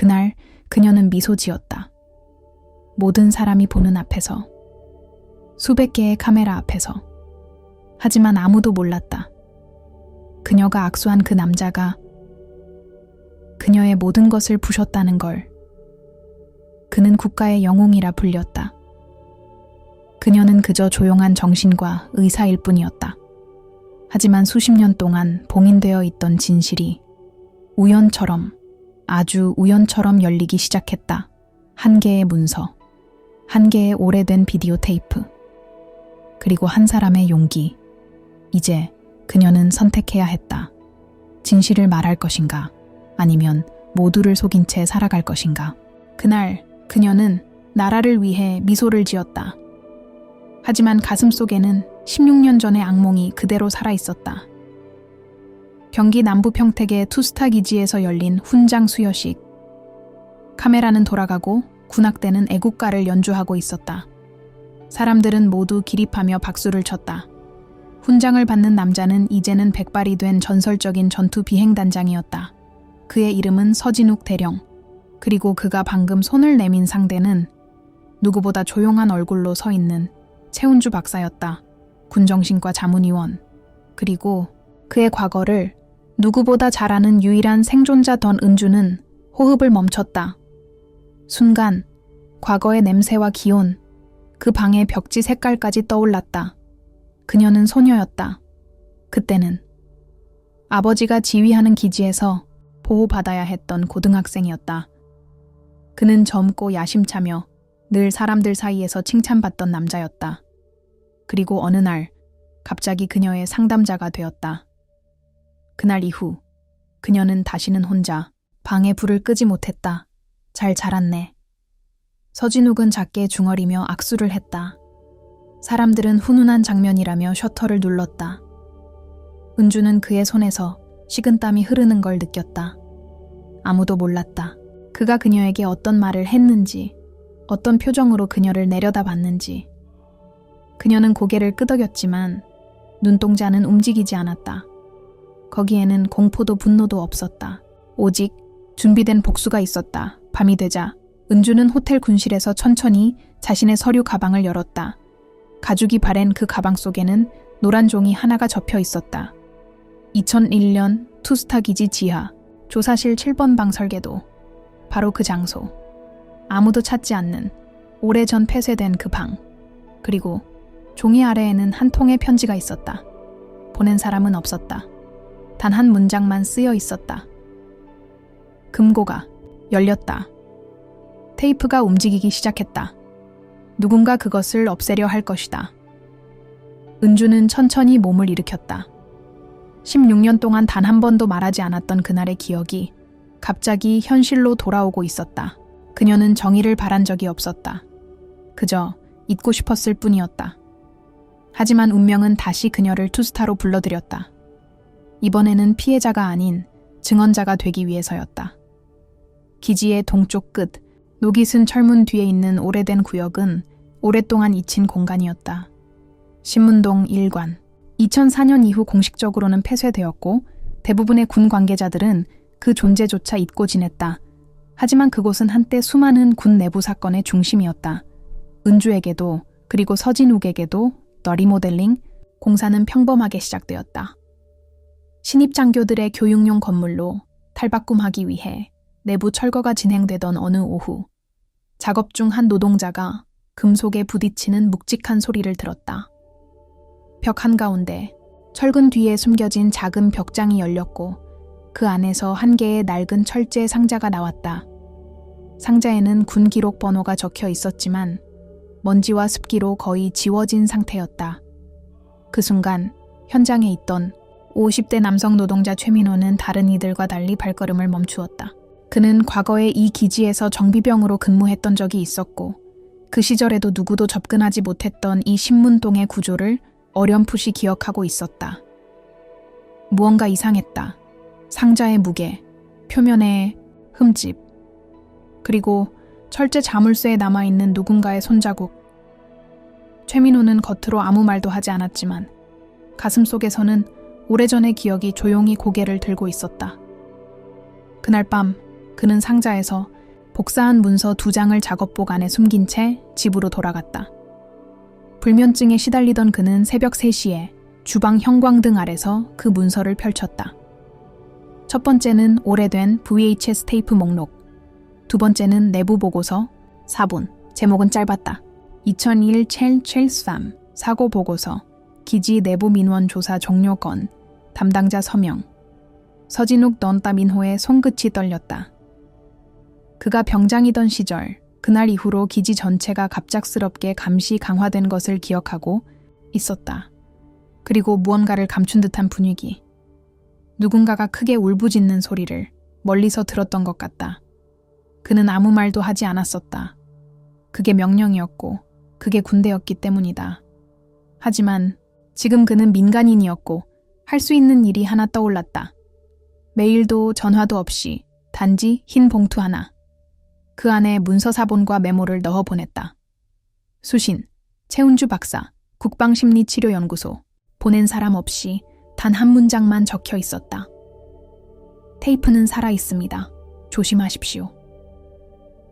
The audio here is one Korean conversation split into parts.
그날 그녀는 미소 지었다. 모든 사람이 보는 앞에서, 수백 개의 카메라 앞에서. 하지만 아무도 몰랐다. 그녀가 악수한 그 남자가 그녀의 모든 것을 부셨다는 걸. 그는 국가의 영웅이라 불렸다. 그녀는 그저 조용한 정신과 의사일 뿐이었다. 하지만 수십 년 동안 봉인되어 있던 진실이 우연처럼, 아주 우연처럼 열리기 시작했다. 한 개의 문서, 한 개의 오래된 비디오 테이프, 그리고 한 사람의 용기. 이제 그녀는 선택해야 했다. 진실을 말할 것인가, 아니면 모두를 속인 채 살아갈 것인가. 그날 그녀는 나라를 위해 미소를 지었다. 하지만 가슴속에는 16년 전의 악몽이 그대로 살아있었다. 경기 남부 평택의 투스타 기지에서 열린 훈장 수여식. 카메라는 돌아가고 군악대는 애국가를 연주하고 있었다. 사람들은 모두 기립하며 박수를 쳤다. 훈장을 받는 남자는 이제는 백발이 된 전설적인 전투 비행단장이었다. 그의 이름은 서진욱 대령. 그리고 그가 방금 손을 내민 상대는 누구보다 조용한 얼굴로 서 있는 최운주 박사였다. 군정신과 자문위원. 그리고 그의 과거를 누구보다 잘 아는 유일한 생존자 던 은주는 호흡을 멈췄다. 순간 과거의 냄새와 기온, 그 방의 벽지 색깔까지 떠올랐다. 그녀는 소녀였다. 그때는 아버지가 지휘하는 기지에서 보호받아야 했던 고등학생이었다. 그는 젊고 야심차며 늘 사람들 사이에서 칭찬받던 남자였다. 그리고 어느 날 갑자기 그녀의 상담자가 되었다. 그날 이후 그녀는 다시는 혼자 방에 불을 끄지 못했다. 잘 자랐네. 서진욱은 작게 중얼이며 악수를 했다. 사람들은 훈훈한 장면이라며 셔터를 눌렀다. 은주는 그의 손에서 식은땀이 흐르는 걸 느꼈다. 아무도 몰랐다. 그가 그녀에게 어떤 말을 했는지, 어떤 표정으로 그녀를 내려다봤는지. 그녀는 고개를 끄덕였지만 눈동자는 움직이지 않았다. 거기에는 공포도 분노도 없었다. 오직 준비된 복수가 있었다. 밤이 되자 은주는 호텔 군실에서 천천히 자신의 서류 가방을 열었다. 가죽이 바랜 그 가방 속에는 노란 종이 하나가 접혀 있었다. 2001년 투스타 기지 지하, 조사실 7번 방 설계도. 바로 그 장소. 아무도 찾지 않는 오래전 폐쇄된 그 방. 그리고 종이 아래에는 한 통의 편지가 있었다. 보낸 사람은 없었다. 단 한 문장만 쓰여 있었다. 금고가 열렸다. 테이프가 움직이기 시작했다. 누군가 그것을 없애려 할 것이다. 은주는 천천히 몸을 일으켰다. 16년 동안 단 한 번도 말하지 않았던 그날의 기억이 갑자기 현실로 돌아오고 있었다. 그녀는 정의를 바란 적이 없었다. 그저 잊고 싶었을 뿐이었다. 하지만 운명은 다시 그녀를 투스타로 불러들였다. 이번에는 피해자가 아닌 증언자가 되기 위해서였다. 기지의 동쪽 끝, 녹이 쓴 철문 뒤에 있는 오래된 구역은 오랫동안 잊힌 공간이었다. 신문동 1관. 2004년 이후 공식적으로는 폐쇄되었고 대부분의 군 관계자들은 그 존재조차 잊고 지냈다. 하지만 그곳은 한때 수많은 군 내부 사건의 중심이었다. 은주에게도 그리고 서진욱에게도 더 리모델링 공사는 평범하게 시작되었다. 신입 장교들의 교육용 건물로 탈바꿈하기 위해 내부 철거가 진행되던 어느 오후, 작업 중 한 노동자가 금속에 부딪히는 묵직한 소리를 들었다. 벽 한가운데 철근 뒤에 숨겨진 작은 벽장이 열렸고 그 안에서 한 개의 낡은 철제 상자가 나왔다. 상자에는 군 기록 번호가 적혀 있었지만 먼지와 습기로 거의 지워진 상태였다. 그 순간 현장에 있던 50대 남성 노동자 최민호는 다른 이들과 달리 발걸음을 멈추었다. 그는 과거에 이 기지에서 정비병으로 근무했던 적이 있었고 그 시절에도 누구도 접근하지 못했던 이 신문동의 구조를 어렴풋이 기억하고 있었다. 무언가 이상했다. 상자의 무게, 표면의 흠집, 그리고 철제 자물쇠에 남아있는 누군가의 손자국. 최민호는 겉으로 아무 말도 하지 않았지만 가슴속에서는 오래전의 기억이 조용히 고개를 들고 있었다. 그날 밤 그는 상자에서 복사한 문서 2장을 작업복 안에 숨긴 채 집으로 돌아갔다. 불면증에 시달리던 그는 새벽 3시에 주방 형광등 아래서 그 문서를 펼쳤다. 첫 번째는 오래된 VHS 테이프 목록, 두 번째는 내부 보고서, 사본, 제목은 짧았다. 2001-773 사고 보고서, 기지 내부 민원 조사 종료 건, 담당자 서명. 서진욱 넌따 민호의 손끝이 떨렸다. 그가 병장이던 시절, 그날 이후로 기지 전체가 갑작스럽게 감시 강화된 것을 기억하고 있었다. 그리고 무언가를 감춘 듯한 분위기. 누군가가 크게 울부짖는 소리를 멀리서 들었던 것 같다. 그는 아무 말도 하지 않았었다. 그게 명령이었고, 그게 군대였기 때문이다. 하지만 지금 그는 민간인이었고 할 수 있는 일이 하나 떠올랐다. 메일도 전화도 없이 단지 흰 봉투 하나. 그 안에 문서 사본과 메모를 넣어 보냈다. 수신, 최운주 박사, 국방심리치료연구소. 보낸 사람 없이 단 한 문장만 적혀 있었다. 테이프는 살아있습니다. 조심하십시오.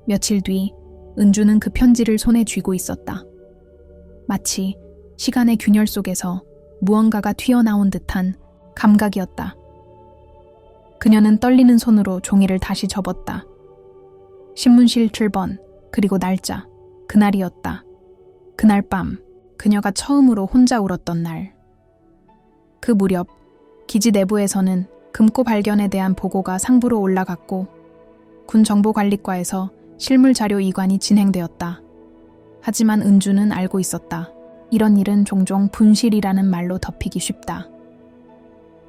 며칠 뒤 은주는 그 편지를 손에 쥐고 있었다. 마치 시간의 균열 속에서 무언가가 튀어나온 듯한 감각이었다. 그녀는 떨리는 손으로 종이를 다시 접었다. 신문실 7번, 그리고 날짜, 그날이었다. 그날 밤, 그녀가 처음으로 혼자 울었던 날. 그 무렵, 기지 내부에서는 금고 발견에 대한 보고가 상부로 올라갔고 군정보관리과에서 실물자료 이관이 진행되었다. 하지만 은주는 알고 있었다. 이런 일은 종종 분실이라는 말로 덮이기 쉽다.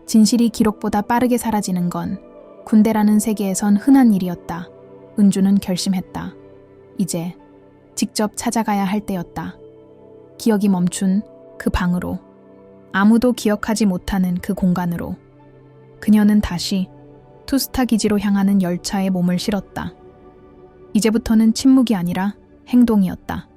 진실이 기록보다 빠르게 사라지는 건 군대라는 세계에선 흔한 일이었다. 은주는 결심했다. 이제 직접 찾아가야 할 때였다. 기억이 멈춘 그 방으로, 아무도 기억하지 못하는 그 공간으로. 그녀는 다시 투스타 기지로 향하는 열차에 몸을 실었다. 이제부터는 침묵이 아니라 행동이었다.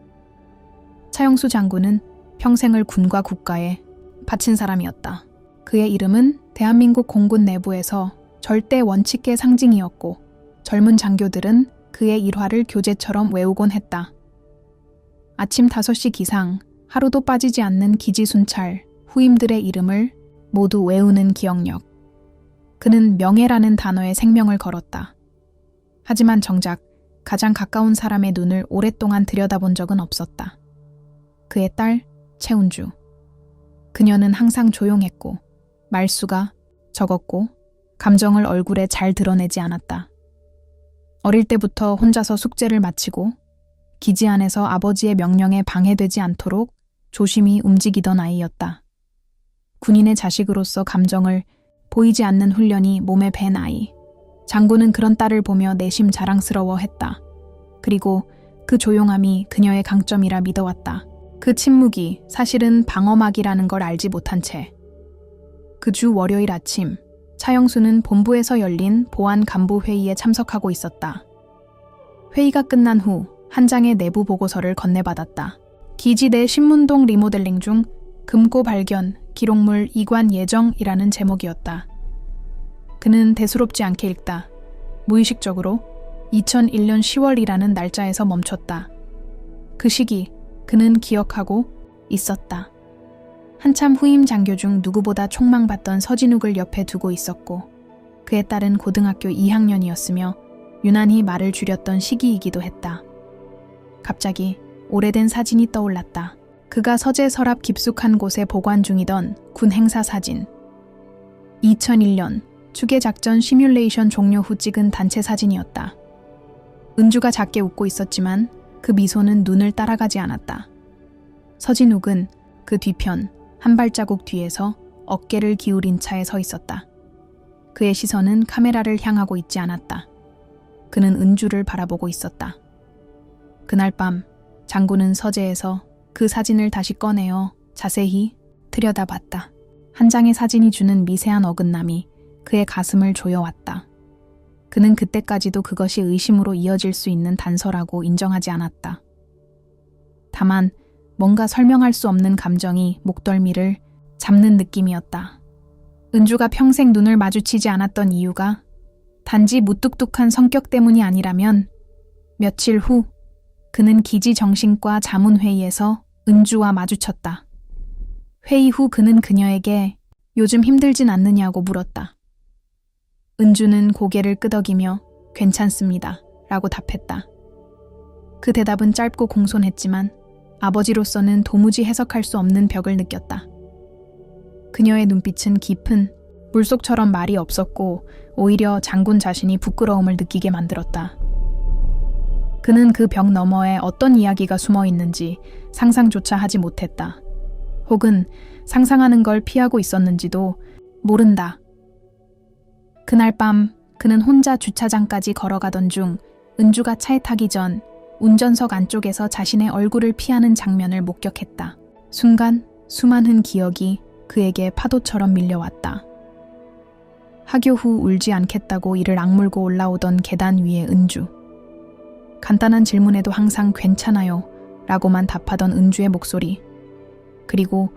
차영수 장군은 평생을 군과 국가에 바친 사람이었다. 그의 이름은 대한민국 공군 내부에서 절대 원칙의 상징이었고 젊은 장교들은 그의 일화를 교재처럼 외우곤 했다. 아침 5시 기상, 하루도 빠지지 않는 기지 순찰, 후임들의 이름을 모두 외우는 기억력. 그는 명예라는 단어에 생명을 걸었다. 하지만 정작 가장 가까운 사람의 눈을 오랫동안 들여다본 적은 없었다. 그의 딸 최운주. 그녀는 항상 조용했고 말수가 적었고 감정을 얼굴에 잘 드러내지 않았다. 어릴 때부터 혼자서 숙제를 마치고 기지 안에서 아버지의 명령에 방해되지 않도록 조심히 움직이던 아이였다. 군인의 자식으로서 감정을 보이지 않는 훈련이 몸에 밴 아이. 장군은 그런 딸을 보며 내심 자랑스러워했다. 그리고 그 조용함이 그녀의 강점이라 믿어왔다. 그 침묵이 사실은 방어막이라는 걸 알지 못한 채. 그 주 월요일 아침, 차영수는 본부에서 열린 보안 간부 회의에 참석하고 있었다. 회의가 끝난 후 한 장의 내부 보고서를 건네받았다. 기지 내 신문동 리모델링 중 금고 발견, 기록물 이관 예정이라는 제목이었다. 그는 대수롭지 않게 읽다. 무의식적으로 2001년 10월이라는 날짜에서 멈췄다. 그 시기 그는 기억하고 있었다. 한참 후임 장교 중 누구보다 촉망받던 서진욱을 옆에 두고 있었고 그의 딸은 고등학교 2학년이었으며 유난히 말을 줄였던 시기이기도 했다. 갑자기 오래된 사진이 떠올랐다. 그가 서재 서랍 깊숙한 곳에 보관 중이던 군 행사 사진. 2001년 추계작전 시뮬레이션 종료 후 찍은 단체 사진이었다. 은주가 작게 웃고 있었지만 그 미소는 눈을 따라가지 않았다. 서진욱은 그 뒤편 한 발자국 뒤에서 어깨를 기울인 차에 서 있었다. 그의 시선은 카메라를 향하고 있지 않았다. 그는 은주를 바라보고 있었다. 그날 밤 장군은 서재에서 그 사진을 다시 꺼내어 자세히 들여다봤다. 한 장의 사진이 주는 미세한 어긋남이 그의 가슴을 조여왔다. 그는 그때까지도 그것이 의심으로 이어질 수 있는 단서라고 인정하지 않았다. 다만 뭔가 설명할 수 없는 감정이 목덜미를 잡는 느낌이었다. 은주가 평생 눈을 마주치지 않았던 이유가 단지 무뚝뚝한 성격 때문이 아니라면 며칠 후 그는 기지정신과 자문회의에서 은주와 마주쳤다. 회의 후 그는 그녀에게 요즘 힘들진 않느냐고 물었다. 은주는 고개를 끄덕이며 괜찮습니다 라고 답했다. 그 대답은 짧고 공손했지만 아버지로서는 도무지 해석할 수 없는 벽을 느꼈다. 그녀의 눈빛은 깊은 물속처럼 말이 없었고 오히려 장군 자신이 부끄러움을 느끼게 만들었다. 그는 그 벽 너머에 어떤 이야기가 숨어 있는지 상상조차 하지 못했다. 혹은 상상하는 걸 피하고 있었는지도 모른다. 그날 밤 그는 혼자 주차장까지 걸어가던 중 은주가 차에 타기 전 운전석 안쪽에서 자신의 얼굴을 피하는 장면을 목격했다. 순간 수많은 기억이 그에게 파도처럼 밀려왔다. 하교 후 울지 않겠다고 이를 악물고 올라오던 계단 위의 은주. 간단한 질문에도 항상 괜찮아요 라고만 답하던 은주의 목소리. 그리고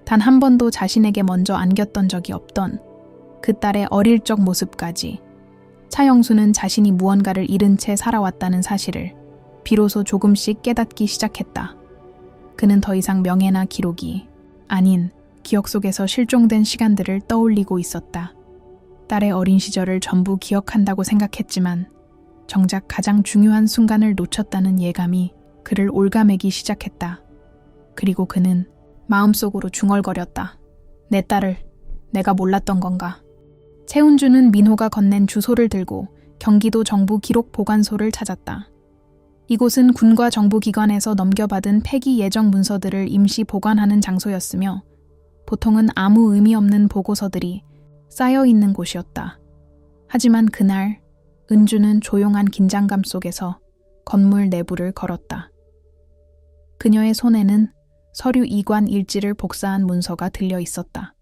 단 한 번도 자신에게 먼저 안겼던 적이 없던 그 딸의 어릴 적 모습까지. 차영수는 자신이 무언가를 잃은 채 살아왔다는 사실을 비로소 조금씩 깨닫기 시작했다. 그는 더 이상 명예나 기록이 아닌 기억 속에서 실종된 시간들을 떠올리고 있었다. 딸의 어린 시절을 전부 기억한다고 생각했지만 정작 가장 중요한 순간을 놓쳤다는 예감이 그를 올가매기 시작했다. 그리고 그는 마음속으로 중얼거렸다. 내 딸을 내가 몰랐던 건가. 최은주는 민호가 건넨 주소를 들고 경기도 정부 기록 보관소를 찾았다. 이곳은 군과 정부기관에서 넘겨받은 폐기 예정 문서들을 임시 보관하는 장소였으며 보통은 아무 의미 없는 보고서들이 쌓여 있는 곳이었다. 하지만 그날 은주는 조용한 긴장감 속에서 건물 내부를 걸었다. 그녀의 손에는 서류 이관 일지를 복사한 문서가 들려 있었다.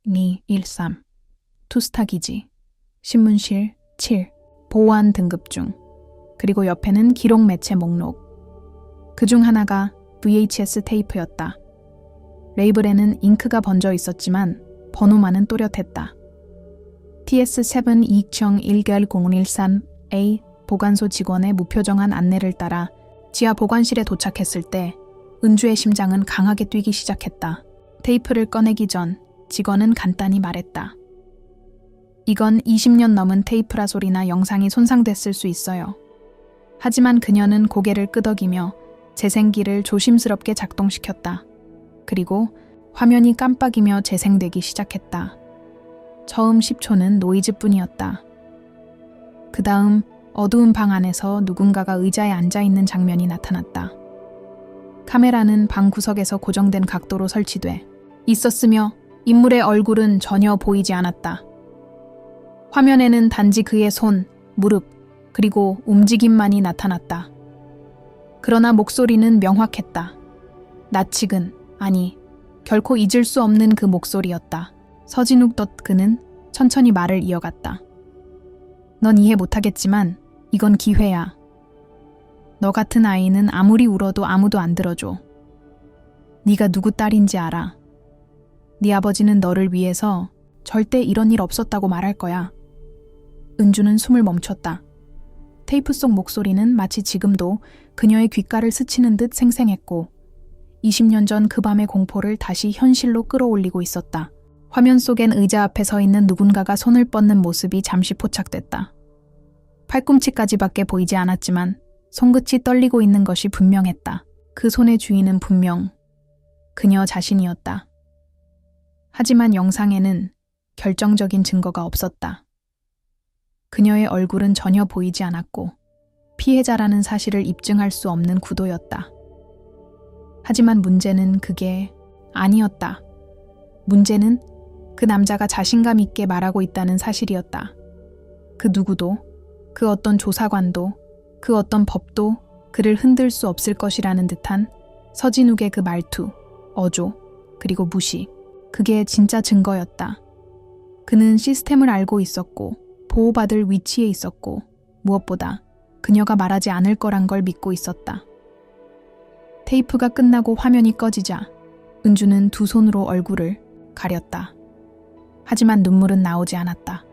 2001-213 투스타 기지 신문실 7 보안 등급 중. 그리고 옆에는 기록 매체 목록. 그중 하나가 VHS 테이프였다. 레이블에는 잉크가 번져 있었지만 번호만은 또렷했다. TS7 2001-013A 보관소 직원의 무표정한 안내를 따라 지하 보관실에 도착했을 때 은주의 심장은 강하게 뛰기 시작했다. 테이프를 꺼내기 전 직원은 간단히 말했다. 이건 20년 넘은 테이프라 소리나 영상이 손상됐을 수 있어요. 하지만 그녀는 고개를 끄덕이며 재생기를 조심스럽게 작동시켰다. 그리고 화면이 깜빡이며 재생되기 시작했다. 처음 10초는 노이즈뿐이었다. 그 다음 어두운 방 안에서 누군가가 의자에 앉아있는 장면이 나타났다. 카메라는 방 구석에서 고정된 각도로 설치돼 있었으며 인물의 얼굴은 전혀 보이지 않았다. 화면에는 단지 그의 손, 무릎, 그리고 움직임만이 나타났다. 그러나 목소리는 명확했다. 낯익은, 아니, 결코 잊을 수 없는 그 목소리였다. 서진욱 그는 천천히 말을 이어갔다. 넌 이해 못하겠지만 이건 기회야. 너 같은 아이는 아무리 울어도 아무도 안 들어줘. 네가 누구 딸인지 알아. 네 아버지는 너를 위해서 절대 이런 일 없었다고 말할 거야. 은주는 숨을 멈췄다. 테이프 속 목소리는 마치 지금도 그녀의 귓가를 스치는 듯 생생했고 20년 전 그 밤의 공포를 다시 현실로 끌어올리고 있었다. 화면 속엔 의자 앞에 서 있는 누군가가 손을 뻗는 모습이 잠시 포착됐다. 팔꿈치까지밖에 보이지 않았지만 손끝이 떨리고 있는 것이 분명했다. 그 손의 주인은 분명 그녀 자신이었다. 하지만 영상에는 결정적인 증거가 없었다. 그녀의 얼굴은 전혀 보이지 않았고 피해자라는 사실을 입증할 수 없는 구도였다. 하지만 문제는 그게 아니었다. 문제는 그 남자가 자신감 있게 말하고 있다는 사실이었다. 그 누구도, 그 어떤 조사관도, 그 어떤 법도 그를 흔들 수 없을 것이라는 듯한 서진욱의 그 말투, 어조, 그리고 무시. 그게 진짜 증거였다. 그는 시스템을 알고 있었고 보호받을 위치에 있었고 무엇보다 그녀가 말하지 않을 거란 걸 믿고 있었다. 테이프가 끝나고 화면이 꺼지자 은주는 두 손으로 얼굴을 가렸다. 하지만 눈물은 나오지 않았다.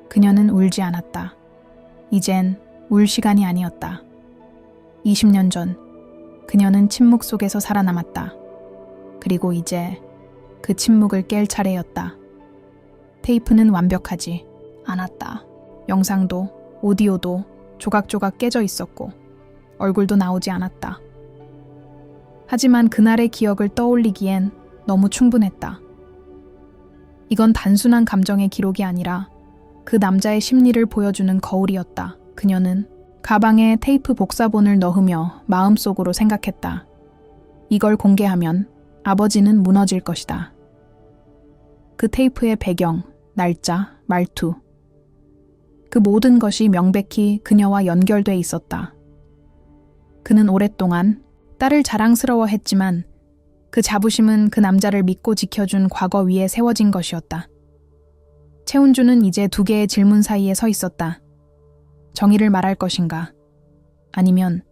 그녀는 울지 않았다. 이젠 울 시간이 아니었다. 20년 전 그녀는 침묵 속에서 살아남았다. 그리고 이제 그 침묵을 깰 차례였다. 테이프는 완벽하지 않았다. 영상도 오디오도 조각조각 깨져 있었고 얼굴도 나오지 않았다. 하지만 그날의 기억을 떠올리기엔 너무 충분했다. 이건 단순한 감정의 기록이 아니라 그 남자의 심리를 보여주는 거울이었다. 그녀는 가방에 테이프 복사본을 넣으며 마음속으로 생각했다. 이걸 공개하면 아버지는 무너질 것이다. 그 테이프의 배경, 날짜, 말투. 그 모든 것이 명백히 그녀와 연결돼 있었다. 그는 오랫동안 딸을 자랑스러워했지만 그 자부심은 그 남자를 믿고 지켜준 과거 위에 세워진 것이었다. 최은주는 이제 두 개의 질문 사이에 서 있었다. 정의를 말할 것인가? 아니면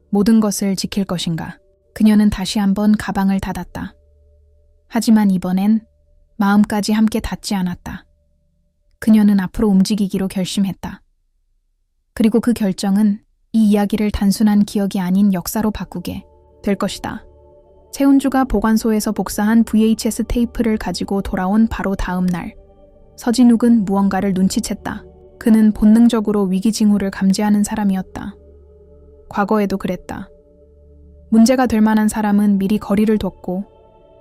모든 것을 지킬 것인가? 그녀는 다시 한번 가방을 닫았다. 하지만 이번엔 마음까지 함께 닫지 않았다. 그녀는 앞으로 움직이기로 결심했다. 그리고 그 결정은 이 이야기를 단순한 기억이 아닌 역사로 바꾸게 될 것이다. 최은주가 보관소에서 복사한 VHS 테이프를 가지고 돌아온 바로 다음 날, 서진욱은 무언가를 눈치챘다. 그는 본능적으로 위기징후를 감지하는 사람이었다. 과거에도 그랬다. 문제가 될 만한 사람은 미리 거리를 뒀고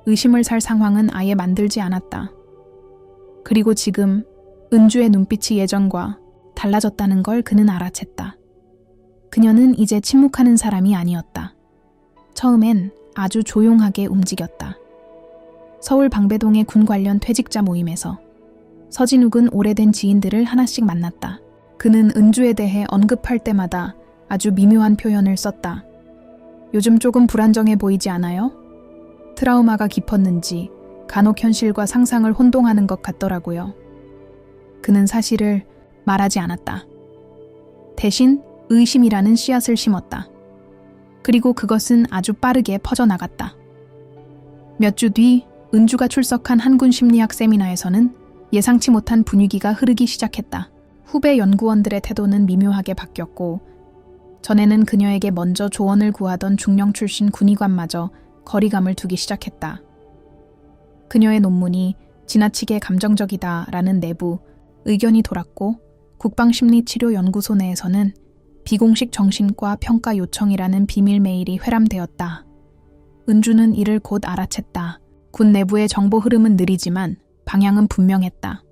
의심을 살 상황은 아예 만들지 않았다. 그리고 지금 은주의 눈빛이 예전과 달라졌다는 걸 그는 알아챘다. 그녀는 이제 침묵하는 사람이 아니었다. 처음엔 아주 조용하게 움직였다. 서울 방배동의 군 관련 퇴직자 모임에서 서진욱은 오래된 지인들을 하나씩 만났다. 그는 은주에 대해 언급할 때마다 아주 미묘한 표현을 썼다. 요즘 조금 불안정해 보이지 않아요? 트라우마가 깊었는지 간혹 현실과 상상을 혼동하는 것 같더라고요. 그는 사실을 말하지 않았다. 대신 의심이라는 씨앗을 심었다. 그리고 그것은 아주 빠르게 퍼져나갔다. 몇 주 뒤 은주가 출석한 한군 심리학 세미나에서는 예상치 못한 분위기가 흐르기 시작했다. 후배 연구원들의 태도는 미묘하게 바뀌었고 전에는 그녀에게 먼저 조언을 구하던 중령 출신 군의관마저 거리감을 두기 시작했다. 그녀의 논문이 지나치게 감정적이다라는 내부 의견이 돌았고 국방심리치료연구소 내에서는 비공식 정신과 평가 요청이라는 비밀 메일이 회람되었다. 은주는 이를 곧 알아챘다. 군 내부의 정보 흐름은 느리지만 방향은 분명했다.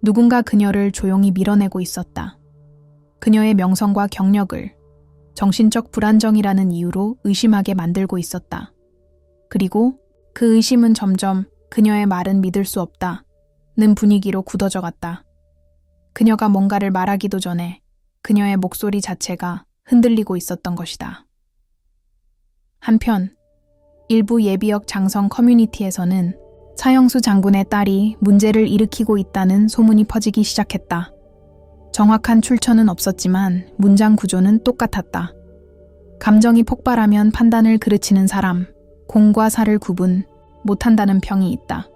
누군가 그녀를 조용히 밀어내고 있었다. 그녀의 명성과 경력을 정신적 불안정이라는 이유로 의심하게 만들고 있었다. 그리고 그 의심은 점점 그녀의 말은 믿을 수 없다는 분위기로 굳어져 갔다. 그녀가 뭔가를 말하기도 전에 그녀의 목소리 자체가 흔들리고 있었던 것이다. 한편 일부 예비역 장성 커뮤니티에서는 차영수 장군의 딸이 문제를 일으키고 있다는 소문이 퍼지기 시작했다. 정확한 출처는 없었지만 문장 구조는 똑같았다. 감정이 폭발하면 판단을 그르치는 사람, 공과 사를 구분 못한다는 평이 있다.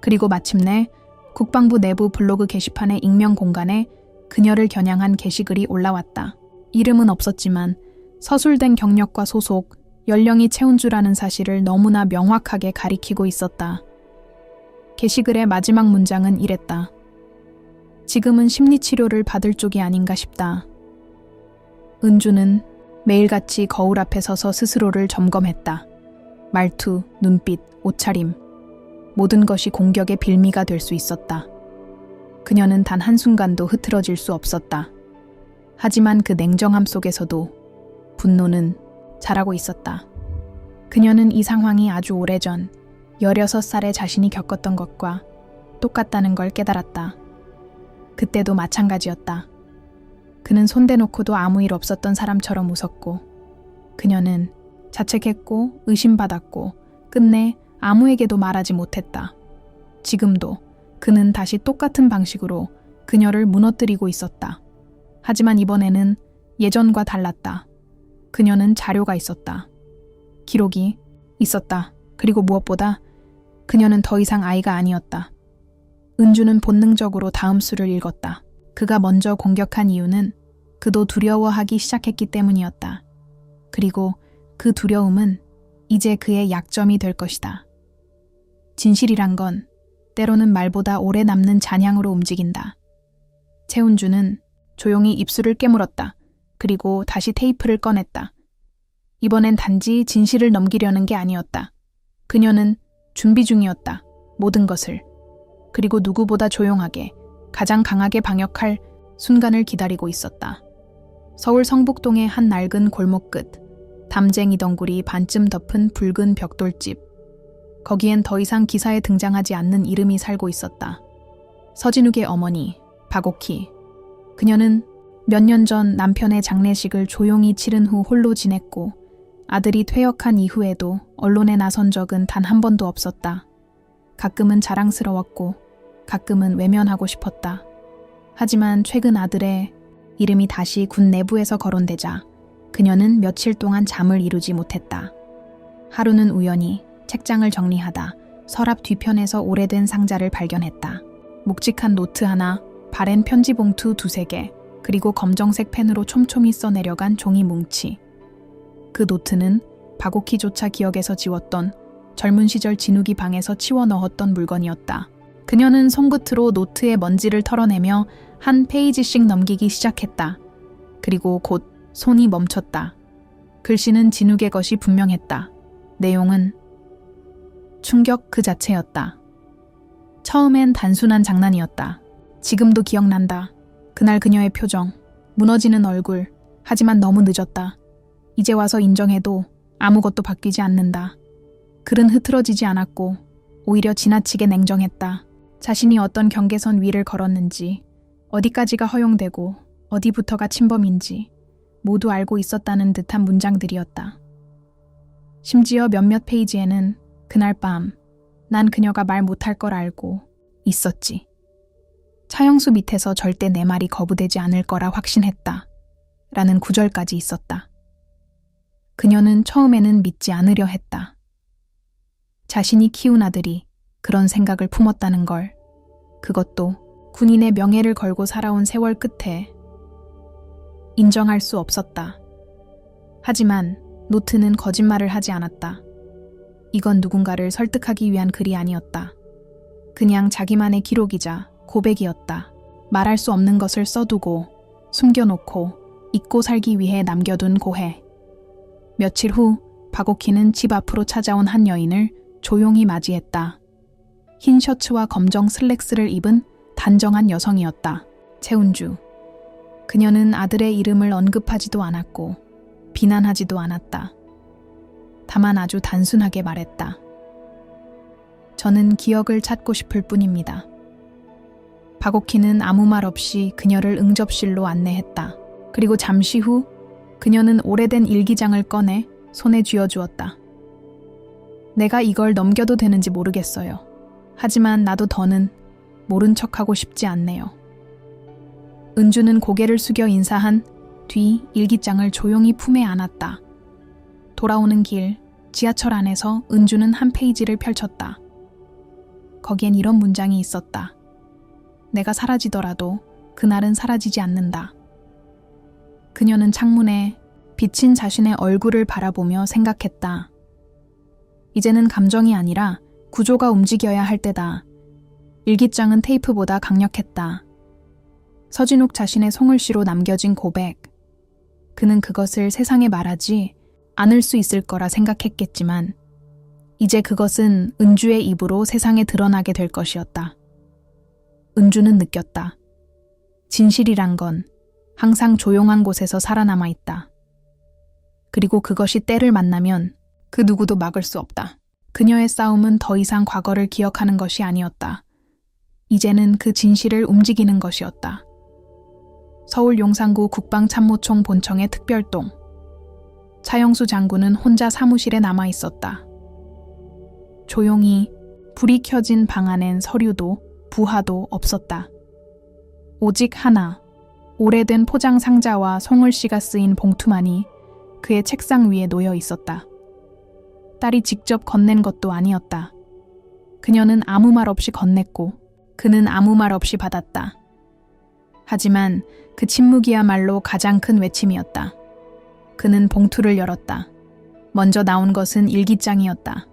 그리고 마침내 국방부 내부 블로그 게시판의 익명 공간에 그녀를 겨냥한 게시글이 올라왔다. 이름은 없었지만 서술된 경력과 소속, 연령이 최은주라는 사실을 너무나 명확하게 가리키고 있었다. 게시글의 마지막 문장은 이랬다. 지금은 심리치료를 받을 쪽이 아닌가 싶다. 은주는 매일같이 거울 앞에 서서 스스로를 점검했다. 말투, 눈빛, 옷차림, 모든 것이 공격의 빌미가 될 수 있었다. 그녀는 단 한순간도 흐트러질 수 없었다. 하지만 그 냉정함 속에서도 분노는 자라고 있었다. 그녀는 이 상황이 아주 오래전 16살의 자신이 겪었던 것과 똑같다는 걸 깨달았다. 그때도 마찬가지였다. 그는 손대놓고도 아무 일 없었던 사람처럼 웃었고 그녀는 자책했고 의심받았고 끝내 아무에게도 말하지 못했다. 지금도 그는 다시 똑같은 방식으로 그녀를 무너뜨리고 있었다. 하지만 이번에는 예전과 달랐다. 그녀는 자료가 있었다. 기록이 있었다. 그리고 무엇보다 그녀는 더 이상 아이가 아니었다. 은주는 본능적으로 다음 수를 읽었다. 그가 먼저 공격한 이유는 그도 두려워하기 시작했기 때문이었다. 그리고 그 두려움은 이제 그의 약점이 될 것이다. 진실이란 건 때로는 말보다 오래 남는 잔향으로 움직인다. 최은주는 조용히 입술을 깨물었다. 그리고 다시 테이프를 꺼냈다. 이번엔 단지 진실을 넘기려는 게 아니었다. 그녀는 준비 중이었다. 모든 것을. 그리고 누구보다 조용하게, 가장 강하게 방역할 순간을 기다리고 있었다. 서울 성북동의 한 낡은 골목 끝, 담쟁이 덩굴이 반쯤 덮은 붉은 벽돌집. 거기엔 더 이상 기사에 등장하지 않는 이름이 살고 있었다. 서진욱의 어머니, 박옥희. 그녀는 몇 년 전 남편의 장례식을 조용히 치른 후 홀로 지냈고 아들이 퇴역한 이후에도 언론에 나선 적은 단 한 번도 없었다. 가끔은 자랑스러웠고 가끔은 외면하고 싶었다. 하지만 최근 아들의 이름이 다시 군 내부에서 거론되자 그녀는 며칠 동안 잠을 이루지 못했다. 하루는 우연히 책장을 정리하다 서랍 뒤편에서 오래된 상자를 발견했다. 묵직한 노트 하나, 바랜 편지 봉투 2-3개, 그리고 검정색 펜으로 촘촘히 써내려간 종이 뭉치. 그 노트는 박옥희조차 기억에서 지웠던 젊은 시절 진욱이 방에서 치워 넣었던 물건이었다. 그녀는 손끝으로 노트의 먼지를 털어내며 한 페이지씩 넘기기 시작했다. 그리고 곧 손이 멈췄다. 글씨는 진욱의 것이 분명했다. 내용은 충격 그 자체였다. 처음엔 단순한 장난이었다. 지금도 기억난다. 그날 그녀의 표정, 무너지는 얼굴. 하지만 너무 늦었다. 이제 와서 인정해도 아무것도 바뀌지 않는다. 글은 흐트러지지 않았고 오히려 지나치게 냉정했다. 자신이 어떤 경계선 위를 걸었는지, 어디까지가 허용되고 어디부터가 침범인지 모두 알고 있었다는 듯한 문장들이었다. 심지어 몇몇 페이지에는 그날 밤 난 그녀가 말 못할 걸 알고 있었지. 차영수 밑에서 절대 내 말이 거부되지 않을 거라 확신했다. 라는 구절까지 있었다. 그녀는 처음에는 믿지 않으려 했다. 자신이 키운 아들이 그런 생각을 품었다는 걸, 그것도 군인의 명예를 걸고 살아온 세월 끝에 인정할 수 없었다. 하지만 노트는 거짓말을 하지 않았다. 이건 누군가를 설득하기 위한 글이 아니었다. 그냥 자기만의 기록이자 고백이었다. 말할 수 없는 것을 써두고 숨겨놓고 잊고 살기 위해 남겨둔 고해. 며칠 후 박옥희는 집 앞으로 찾아온 한 여인을 조용히 맞이했다. 흰 셔츠와 검정 슬랙스를 입은 단정한 여성이었다. 최은주. 그녀는 아들의 이름을 언급하지도 않았고 비난하지도 않았다. 다만 아주 단순하게 말했다. 저는 기억을 찾고 싶을 뿐입니다. 박옥희는 아무 말 없이 그녀를 응접실로 안내했다. 그리고 잠시 후 그녀는 오래된 일기장을 꺼내 손에 쥐어주었다. 내가 이걸 넘겨도 되는지 모르겠어요. 하지만 나도 더는 모른 척하고 싶지 않네요. 은주는 고개를 숙여 인사한 뒤 일기장을 조용히 품에 안았다. 돌아오는 길, 지하철 안에서 은주는 한 페이지를 펼쳤다. 거기엔 이런 문장이 있었다. 내가 사라지더라도 그날은 사라지지 않는다. 그녀는 창문에 비친 자신의 얼굴을 바라보며 생각했다. 이제는 감정이 아니라 구조가 움직여야 할 때다. 일기장은 테이프보다 강력했다. 서진욱 자신의 송을씨로 남겨진 고백. 그는 그것을 세상에 말하지 않을 수 있을 거라 생각했겠지만 이제 그것은 은주의 입으로 세상에 드러나게 될 것이었다. 은주는 느꼈다. 진실이란 건 항상 조용한 곳에서 살아남아 있다. 그리고 그것이 때를 만나면 그 누구도 막을 수 없다. 그녀의 싸움은 더 이상 과거를 기억하는 것이 아니었다. 이제는 그 진실을 움직이는 것이었다. 서울 용산구 국방참모총 본청의 특별동. 차영수 장군은 혼자 사무실에 남아 있었다. 조용히 불이 켜진 방 안엔 서류도 부하도 없었다. 오직 하나, 오래된 포장 상자와 송을씨가 쓰인 봉투만이 그의 책상 위에 놓여 있었다. 딸이 직접 건넨 것도 아니었다. 그녀는 아무 말 없이 건넸고 그는 아무 말 없이 받았다. 하지만 그 침묵이야말로 가장 큰 외침이었다. 그는 봉투를 열었다. 먼저 나온 것은 일기장이었다.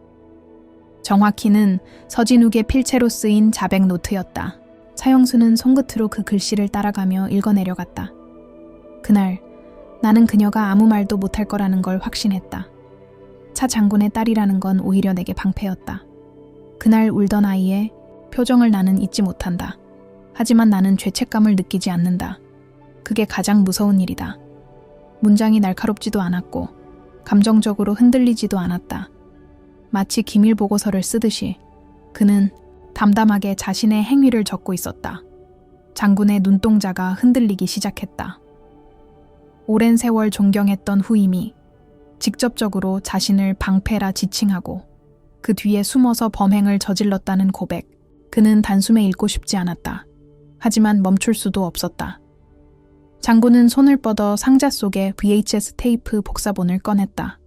정확히는 서진욱의 필체로 쓰인 자백 노트였다. 차영수는 손끝으로 그 글씨를 따라가며 읽어내려갔다. 그날 나는 그녀가 아무 말도 못할 거라는 걸 확신했다. 차 장군의 딸이라는 건 오히려 내게 방패였다. 그날 울던 아이의 표정을 나는 잊지 못한다. 하지만 나는 죄책감을 느끼지 않는다. 그게 가장 무서운 일이다. 문장이 날카롭지도 않았고 감정적으로 흔들리지도 않았다. 마치 기밀 보고서를 쓰듯이 그는 담담하게 자신의 행위를 적고 있었다. 장군의 눈동자가 흔들리기 시작했다. 오랜 세월 존경했던 후임이 직접적으로 자신을 방패라 지칭하고 그 뒤에 숨어서 범행을 저질렀다는 고백. 그는 단숨에 읽고 싶지 않았다. 하지만 멈출 수도 없었다. 장군은 손을 뻗어 상자 속에 VHS 테이프 복사본을 꺼냈다.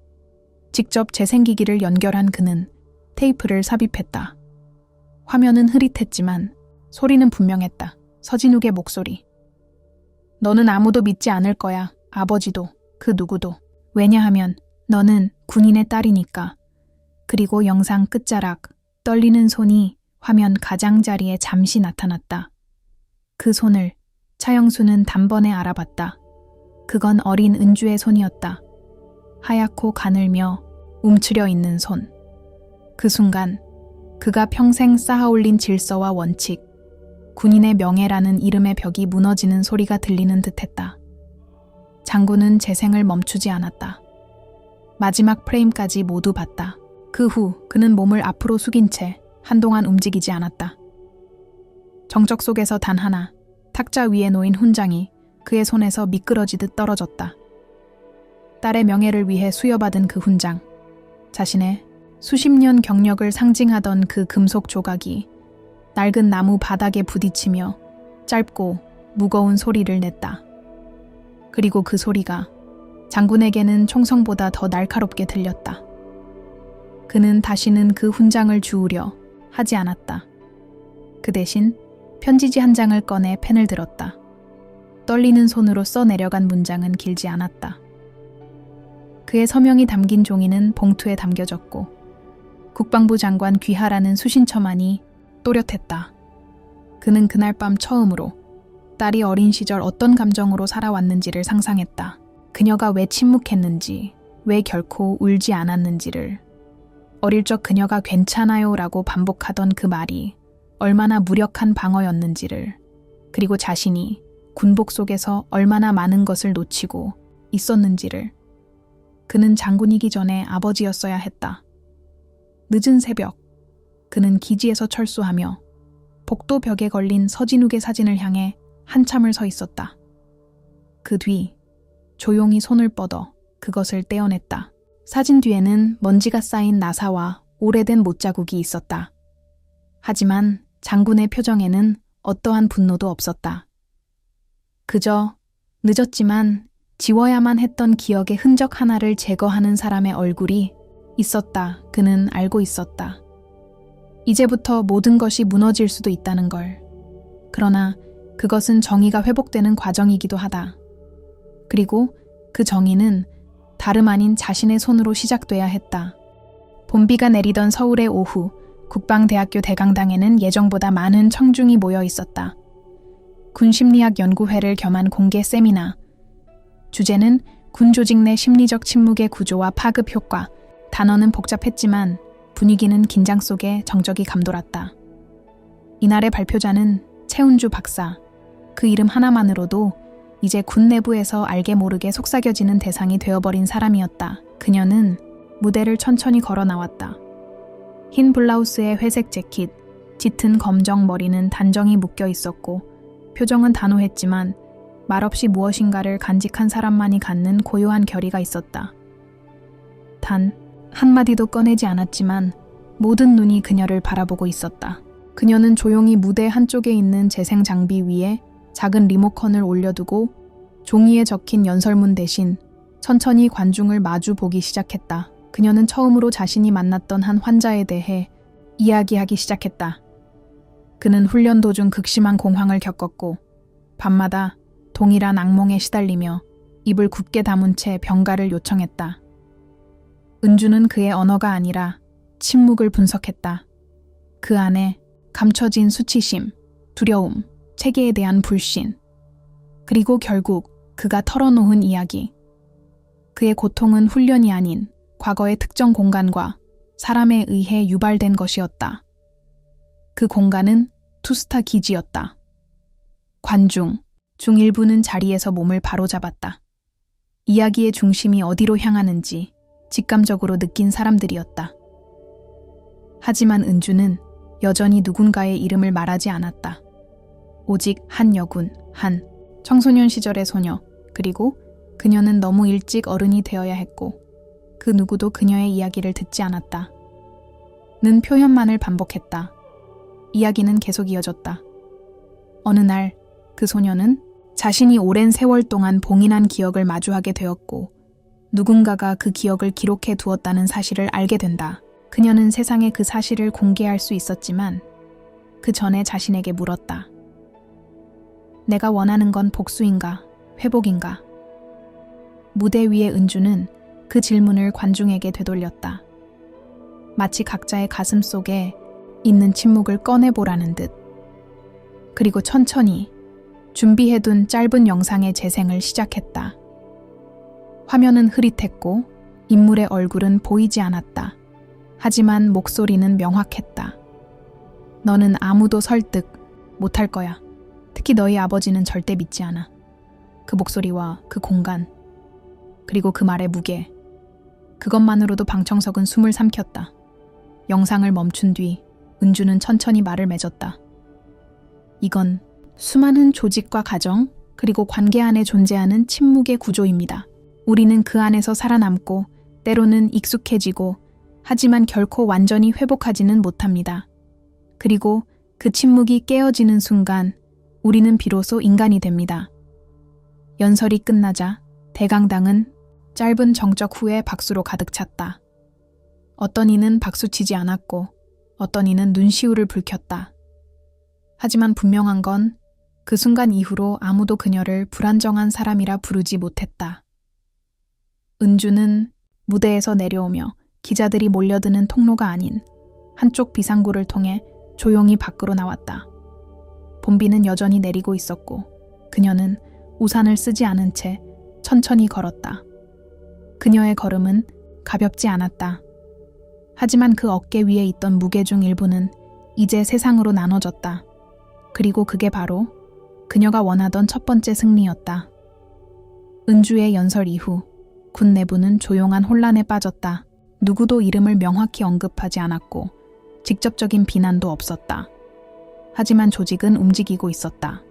직접 재생기기를 연결한 그는 테이프를 삽입했다. 화면은 흐릿했지만 소리는 분명했다. 서진욱의 목소리. 너는 아무도 믿지 않을 거야. 아버지도, 그 누구도. 왜냐하면 너는 군인의 딸이니까. 그리고 영상 끝자락, 떨리는 손이 화면 가장자리에 잠시 나타났다. 그 손을 차영수는 단번에 알아봤다. 그건 어린 은주의 손이었다. 하얗고 가늘며 움츠려 있는 손. 그 순간 그가 평생 쌓아올린 질서와 원칙, 군인의 명예라는 이름의 벽이 무너지는 소리가 들리는 듯했다. 장군은 재생을 멈추지 않았다. 마지막 프레임까지 모두 봤다. 그 후 그는 몸을 앞으로 숙인 채 한동안 움직이지 않았다. 정적 속에서 단 하나, 탁자 위에 놓인 훈장이 그의 손에서 미끄러지듯 떨어졌다. 딸의 명예를 위해 수여받은 그 훈장, 자신의 수십 년 경력을 상징하던 그 금속 조각이 낡은 나무 바닥에 부딪히며 짧고 무거운 소리를 냈다. 그리고 그 소리가 장군에게는 총성보다 더 날카롭게 들렸다. 그는 다시는 그 훈장을 주우려 하지 않았다. 그 대신 편지지 한 장을 꺼내 펜을 들었다. 떨리는 손으로 써내려간 문장은 길지 않았다. 그의 서명이 담긴 종이는 봉투에 담겨졌고 국방부 장관 귀하라는 수신처만이 또렷했다. 그는 그날 밤 처음으로 딸이 어린 시절 어떤 감정으로 살아왔는지를 상상했다. 그녀가 왜 침묵했는지, 왜 결코 울지 않았는지를. 어릴 적 그녀가 괜찮아요 라고 반복하던 그 말이 얼마나 무력한 방어였는지를, 그리고 자신이 군복 속에서 얼마나 많은 것을 놓치고 있었는지를. 그는 장군이기 전에 아버지였어야 했다. 늦은 새벽, 그는 기지에서 철수하며 복도 벽에 걸린 서진욱의 사진을 향해 한참을 서 있었다. 그 뒤 조용히 손을 뻗어 그것을 떼어냈다. 사진 뒤에는 먼지가 쌓인 나사와 오래된 못자국이 있었다. 하지만 장군의 표정에는 어떠한 분노도 없었다. 그저 늦었지만 지워야만 했던 기억의 흔적 하나를 제거하는 사람의 얼굴이 있었다. 그는 알고 있었다. 이제부터 모든 것이 무너질 수도 있다는 걸. 그러나 그것은 정의가 회복되는 과정이기도 하다. 그리고 그 정의는 다름 아닌 자신의 손으로 시작돼야 했다. 봄비가 내리던 서울의 오후, 국방대학교 대강당에는 예정보다 많은 청중이 모여 있었다. 군심리학 연구회를 겸한 공개 세미나. 주제는 군 조직 내 심리적 침묵의 구조와 파급 효과. 단어는 복잡했지만 분위기는 긴장 속에 정적이 감돌았다. 이날의 발표자는 최운주 박사. 그 이름 하나만으로도 이제 군 내부에서 알게 모르게 속삭여지는 대상이 되어버린 사람이었다. 그녀는 무대를 천천히 걸어 나왔다. 흰 블라우스에 회색 재킷, 짙은 검정 머리는 단정히 묶여 있었고 표정은 단호했지만 말없이 무엇인가를 간직한 사람만이 갖는 고요한 결의가 있었다. 단 한마디도 꺼내지 않았지만 모든 눈이 그녀를 바라보고 있었다. 그녀는 조용히 무대 한쪽에 있는 재생 장비 위에 작은 리모컨을 올려두고 종이에 적힌 연설문 대신 천천히 관중을 마주 보기 시작했다. 그녀는 처음으로 자신이 만났던 한 환자에 대해 이야기하기 시작했다. 그는 훈련 도중 극심한 공황을 겪었고 밤마다 동일한 악몽에 시달리며 입을 굳게 다문 채 병가를 요청했다. 은주는 그의 언어가 아니라 침묵을 분석했다. 그 안에 감춰진 수치심, 두려움, 체계에 대한 불신, 그리고 결국 그가 털어놓은 이야기. 그의 고통은 훈련이 아닌 과거의 특정 공간과 사람에 의해 유발된 것이었다. 그 공간은 투스타 기지였다. 관중 중 일부는 자리에서 몸을 바로잡았다. 이야기의 중심이 어디로 향하는지 직감적으로 느낀 사람들이었다. 하지만 은주는 여전히 누군가의 이름을 말하지 않았다. 오직 한 여군, 한 청소년 시절의 소녀, 그리고 그녀는 너무 일찍 어른이 되어야 했고 그 누구도 그녀의 이야기를 듣지 않았다. 는 표현만을 반복했다. 이야기는 계속 이어졌다. 어느 날 그 소녀는 자신이 오랜 세월 동안 봉인한 기억을 마주하게 되었고 누군가가 그 기억을 기록해 두었다는 사실을 알게 된다. 그녀는 세상에 그 사실을 공개할 수 있었지만 그 전에 자신에게 물었다. 내가 원하는 건 복수인가, 회복인가? 무대 위의 은주는 그 질문을 관중에게 되돌렸다. 마치 각자의 가슴 속에 있는 침묵을 꺼내보라는 듯. 그리고 천천히 준비해둔 짧은 영상의 재생을 시작했다. 화면은 흐릿했고 인물의 얼굴은 보이지 않았다. 하지만 목소리는 명확했다. 너는 아무도 설득 못할 거야. 특히 너희 아버지는 절대 믿지 않아. 그 목소리와 그 공간, 그리고 그 말의 무게. 그것만으로도 방청석은 숨을 삼켰다. 영상을 멈춘 뒤 은주는 천천히 말을 맺었다. 이건 수많은 조직과 가정, 그리고 관계 안에 존재하는 침묵의 구조입니다. 우리는 그 안에서 살아남고 때로는 익숙해지고 하지만 결코 완전히 회복하지는 못합니다. 그리고 그 침묵이 깨어지는 순간 우리는 비로소 인간이 됩니다. 연설이 끝나자 대강당은 짧은 정적 후에 박수로 가득 찼다. 어떤 이는 박수치지 않았고 어떤 이는 눈시울을 붉혔다. 하지만 분명한 건 그 순간 이후로 아무도 그녀를 불안정한 사람이라 부르지 못했다. 은주는 무대에서 내려오며 기자들이 몰려드는 통로가 아닌 한쪽 비상구를 통해 조용히 밖으로 나왔다. 봄비는 여전히 내리고 있었고 그녀는 우산을 쓰지 않은 채 천천히 걸었다. 그녀의 걸음은 가볍지 않았다. 하지만 그 어깨 위에 있던 무게 중 일부는 이제 세상으로 나눠졌다. 그리고 그게 바로 그녀가 원하던 첫 번째 승리였다. 은주의 연설 이후 군 내부는 조용한 혼란에 빠졌다. 누구도 이름을 명확히 언급하지 않았고 직접적인 비난도 없었다. 하지만 조직은 움직이고 있었다.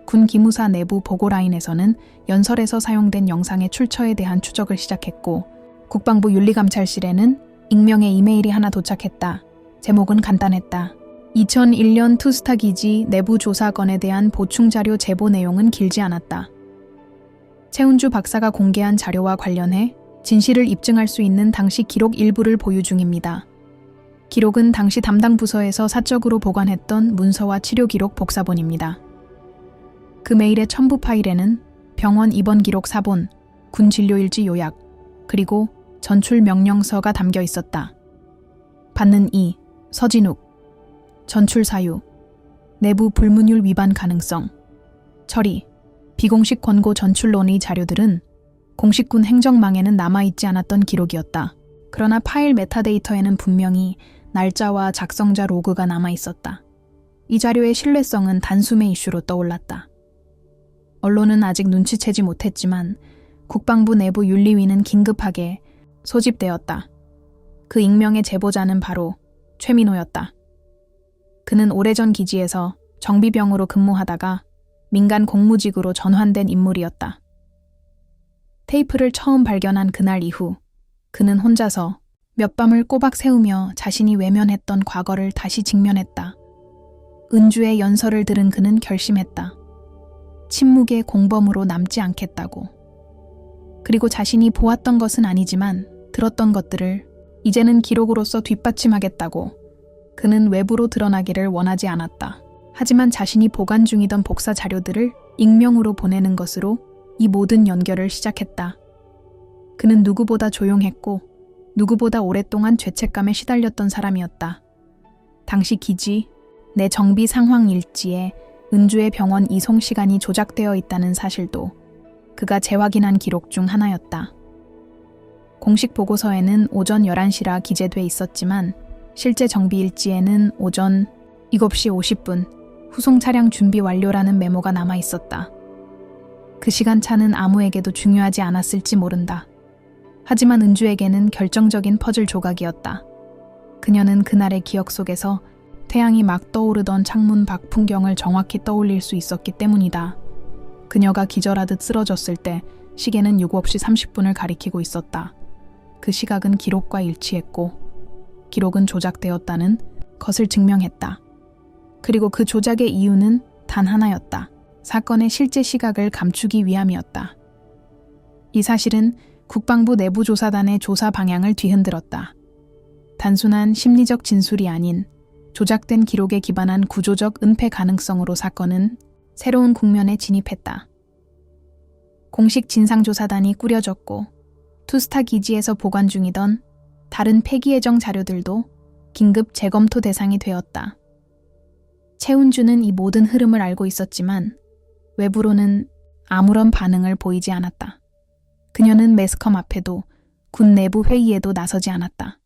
군 기무사 내부 보고라인에서는 연설에서 사용된 영상의 출처에 대한 추적을 시작했고 국방부 윤리감찰실에는 익명의 이메일이 하나 도착했다. 제목은 간단했다. 2001년 투스타 기지 내부 조사건에 대한 보충 자료 제보 내용은 길지 않았다. 최은주 박사가 공개한 자료와 관련해 진실을 입증할 수 있는 당시 기록 일부를 보유 중입니다. 기록은 당시 담당 부서에서 사적으로 보관했던 문서와 치료 기록 복사본입니다. 그 메일의 첨부 파일에는 병원 입원 기록 사본, 군 진료일지 요약, 그리고 전출 명령서가 담겨 있었다. 받는 이, 서진욱, 전출 사유, 내부 불문율 위반 가능성, 처리, 비공식 권고 전출론의 자료들은 공식 군 행정망에는 남아있지 않았던 기록이었다. 그러나 파일 메타데이터에는 분명히 날짜와 작성자 로그가 남아있었다. 이 자료의 신뢰성은 단숨에 이슈로 떠올랐다. 언론은 아직 눈치채지 못했지만 국방부 내부 윤리위는 긴급하게 소집되었다. 그 익명의 제보자는 바로 최민호였다. 그는 오래전 기지에서 정비병으로 근무하다가 민간 공무직으로 전환된 인물이었다. 테이프를 처음 발견한 그날 이후 그는 혼자서 몇 밤을 꼬박 새우며 자신이 외면했던 과거를 다시 직면했다. 은주의 연설을 들은 그는 결심했다. 침묵의 공범으로 남지 않겠다고. 그리고 자신이 보았던 것은 아니지만 들었던 것들을 이제는 기록으로서 뒷받침하겠다고. 그는 외부로 드러나기를 원하지 않았다. 하지만 자신이 보관 중이던 복사 자료들을 익명으로 보내는 것으로 이 모든 연결을 시작했다. 그는 누구보다 조용했고 누구보다 오랫동안 죄책감에 시달렸던 사람이었다. 당시 기지, 내 정비 상황 일지에 은주의 병원 이송 시간이 조작되어 있다는 사실도 그가 재확인한 기록 중 하나였다. 공식 보고서에는 오전 11시라 기재돼 있었지만 실제 정비 일지에는 오전 7시 50분 후송 차량 준비 완료라는 메모가 남아 있었다. 그 시간차는 아무에게도 중요하지 않았을지 모른다. 하지만 은주에게는 결정적인 퍼즐 조각이었다. 그녀는 그날의 기억 속에서 태양이 막 떠오르던 창문 밖 풍경을 정확히 떠올릴 수 있었기 때문이다. 그녀가 기절하듯 쓰러졌을 때 시계는 7시 30분을 가리키고 있었다. 그 시각은 기록과 일치했고 기록은 조작되었다는 것을 증명했다. 그리고 그 조작의 이유는 단 하나였다. 사건의 실제 시각을 감추기 위함이었다. 이 사실은 국방부 내부조사단의 조사 방향을 뒤흔들었다. 단순한 심리적 진술이 아닌 조작된 기록에 기반한 구조적 은폐 가능성으로 사건은 새로운 국면에 진입했다. 공식 진상조사단이 꾸려졌고 투스타 기지에서 보관 중이던 다른 폐기 예정 자료들도 긴급 재검토 대상이 되었다. 최은주는 이 모든 흐름을 알고 있었지만 외부로는 아무런 반응을 보이지 않았다. 그녀는 매스컴 앞에도 군 내부 회의에도 나서지 않았다.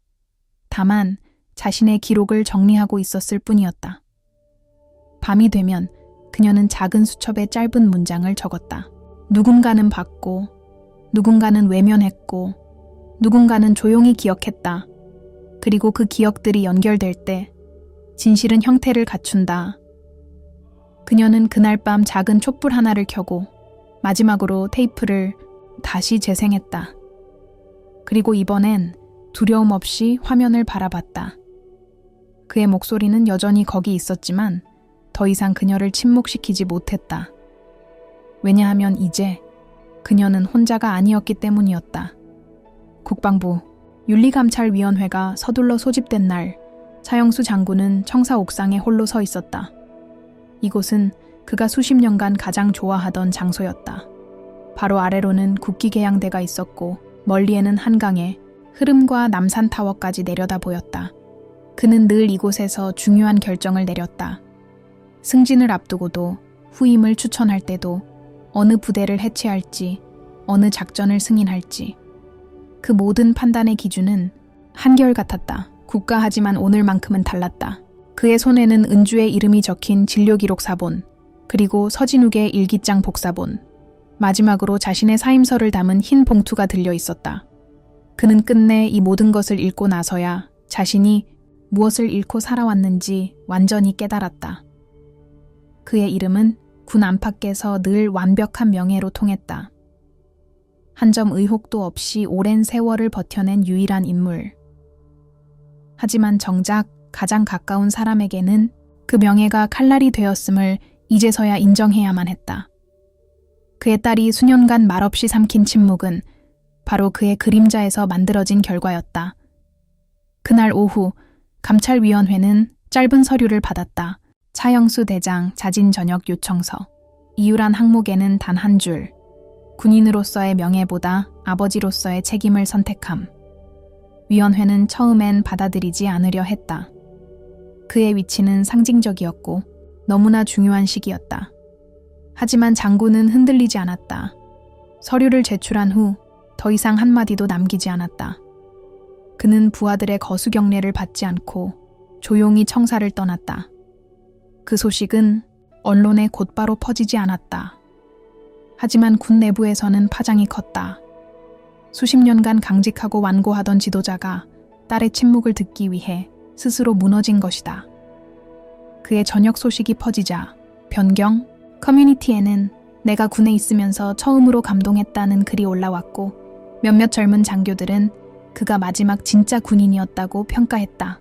다만 자신의 기록을 정리하고 있었을 뿐이었다. 밤이 되면 그녀는 작은 수첩에 짧은 문장을 적었다. 누군가는 봤고, 누군가는 외면했고, 누군가는 조용히 기억했다. 그리고 그 기억들이 연결될 때 진실은 형태를 갖춘다. 그녀는 그날 밤 작은 촛불 하나를 켜고 마지막으로 테이프를 다시 재생했다. 그리고 이번엔 두려움 없이 화면을 바라봤다. 그의 목소리는 여전히 거기 있었지만 더 이상 그녀를 침묵시키지 못했다. 왜냐하면 이제 그녀는 혼자가 아니었기 때문이었다. 국방부 윤리감찰위원회가 서둘러 소집된 날 차영수 장군은 청사 옥상에 홀로 서 있었다. 이곳은 그가 수십 년간 가장 좋아하던 장소였다. 바로 아래로는 국기개양대가 있었고 멀리에는 한강에 흐름과 남산타워까지 내려다 보였다. 그는 늘 이곳에서 중요한 결정을 내렸다. 승진을 앞두고도 후임을 추천할 때도 어느 부대를 해체할지, 어느 작전을 승인할지 그 모든 판단의 기준은 한결같았다. 국가하지만 오늘만큼은 달랐다. 그의 손에는 은주의 이름이 적힌 진료기록 사본, 그리고 서진욱의 일기장 복사본, 마지막으로 자신의 사임서를 담은 흰 봉투가 들려 있었다. 그는 끝내 이 모든 것을 읽고 나서야 자신이 무엇을 잃고 살아왔는지 완전히 깨달았다. 그의 이름은 군 안팎에서 늘 완벽한 명예로 통했다. 한 점 의혹도 없이 오랜 세월을 버텨낸 유일한 인물. 하지만 정작 가장 가까운 사람에게는 그 명예가 칼날이 되었음을 이제서야 인정해야만 했다. 그의 딸이 수년간 말없이 삼킨 침묵은 바로 그의 그림자에서 만들어진 결과였다. 그날 오후 감찰위원회는 짧은 서류를 받았다. 차영수 대장 자진 전역 요청서. 이유란 항목에는 단 한 줄. 군인으로서의 명예보다 아버지로서의 책임을 선택함. 위원회는 처음엔 받아들이지 않으려 했다. 그의 위치는 상징적이었고 너무나 중요한 시기였다. 하지만 장군은 흔들리지 않았다. 서류를 제출한 후 더 이상 한마디도 남기지 않았다. 그는 부하들의 거수경례를 받지 않고 조용히 청사를 떠났다. 그 소식은 언론에 곧바로 퍼지지 않았다. 하지만 군 내부에서는 파장이 컸다. 수십 년간 강직하고 완고하던 지도자가 딸의 침묵을 듣기 위해 스스로 무너진 것이다. 그의 전역 소식이 퍼지자 변경 커뮤니티에는 내가 군에 있으면서 처음으로 감동했다는 글이 올라왔고 몇몇 젊은 장교들은 그가 마지막 진짜 군인이었다고 평가했다.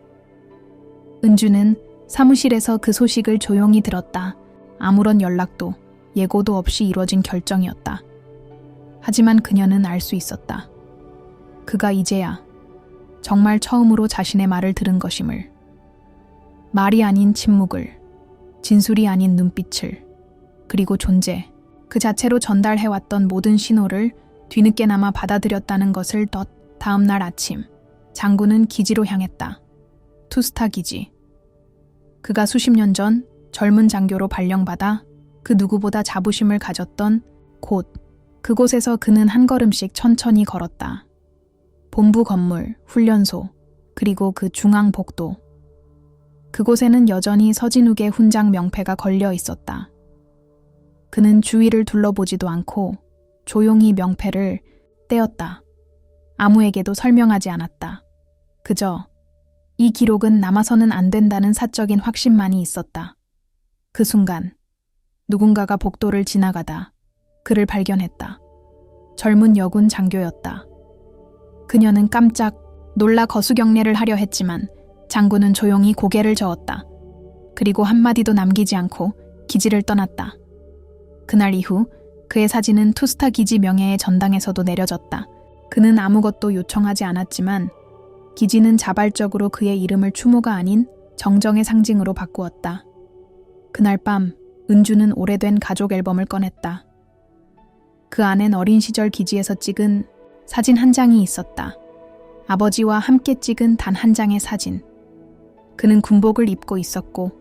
은주는 사무실에서 그 소식을 조용히 들었다. 아무런 연락도 예고도 없이 이루어진 결정이었다. 하지만 그녀는 알 수 있었다. 그가 이제야 정말 처음으로 자신의 말을 들은 것임을. 말이 아닌 침묵을, 진술이 아닌 눈빛을, 그리고 존재, 그 자체로 전달해왔던 모든 신호를 뒤늦게나마 받아들였다는 것을 다음 날 아침, 장군은 기지로 향했다. 투스타 기지. 그가 수십 년 전 젊은 장교로 발령받아 그 누구보다 자부심을 가졌던 곳, 그곳에서 그는 한 걸음씩 천천히 걸었다. 본부 건물, 훈련소, 그리고 그 중앙 복도. 그곳에는 여전히 서진욱의 훈장 명패가 걸려 있었다. 그는 주위를 둘러보지도 않고 조용히 명패를 떼었다. 아무에게도 설명하지 않았다. 그저 이 기록은 남아서는 안 된다는 사적인 확신만이 있었다. 그 순간 누군가가 복도를 지나가다 그를 발견했다. 젊은 여군 장교였다. 그녀는 깜짝 놀라 거수경례를 하려 했지만 장군은 조용히 고개를 저었다. 그리고 한마디도 남기지 않고 기지를 떠났다. 그날 이후 그의 사진은 투스타 기지 명예의 전당에서도 내려졌다. 그는 아무것도 요청하지 않았지만 기지는 자발적으로 그의 이름을 추모가 아닌 정정의 상징으로 바꾸었다. 그날 밤 은주는 오래된 가족 앨범을 꺼냈다. 그 안엔 어린 시절 기지에서 찍은 사진 한 장이 있었다. 아버지와 함께 찍은 단 한 장의 사진. 그는 군복을 입고 있었고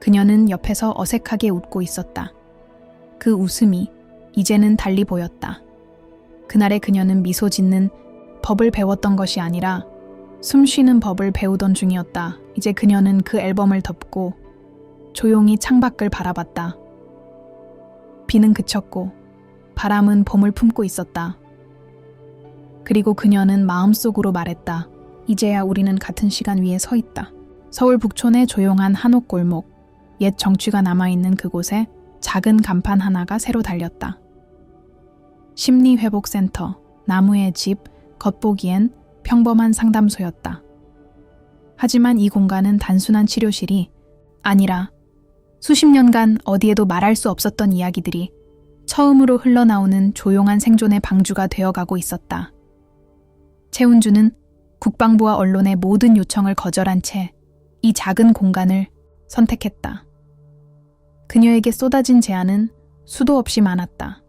그녀는 옆에서 어색하게 웃고 있었다. 그 웃음이 이제는 달리 보였다. 그날의 그녀는 미소 짓는 법을 배웠던 것이 아니라 숨 쉬는 법을 배우던 중이었다. 이제 그녀는 그 앨범을 덮고 조용히 창밖을 바라봤다. 비는 그쳤고 바람은 봄을 품고 있었다. 그리고 그녀는 마음속으로 말했다. 이제야 우리는 같은 시간 위에 서 있다. 서울 북촌의 조용한 한옥 골목, 옛 정취가 남아있는 그곳에 작은 간판 하나가 새로 달렸다. 심리회복센터, 나무의 집, 겉보기엔 평범한 상담소였다. 하지만 이 공간은 단순한 치료실이 아니라 수십 년간 어디에도 말할 수 없었던 이야기들이 처음으로 흘러나오는 조용한 생존의 방주가 되어가고 있었다. 최운주는 국방부와 언론의 모든 요청을 거절한 채 이 작은 공간을 선택했다. 그녀에게 쏟아진 제안은 수도 없이 많았다.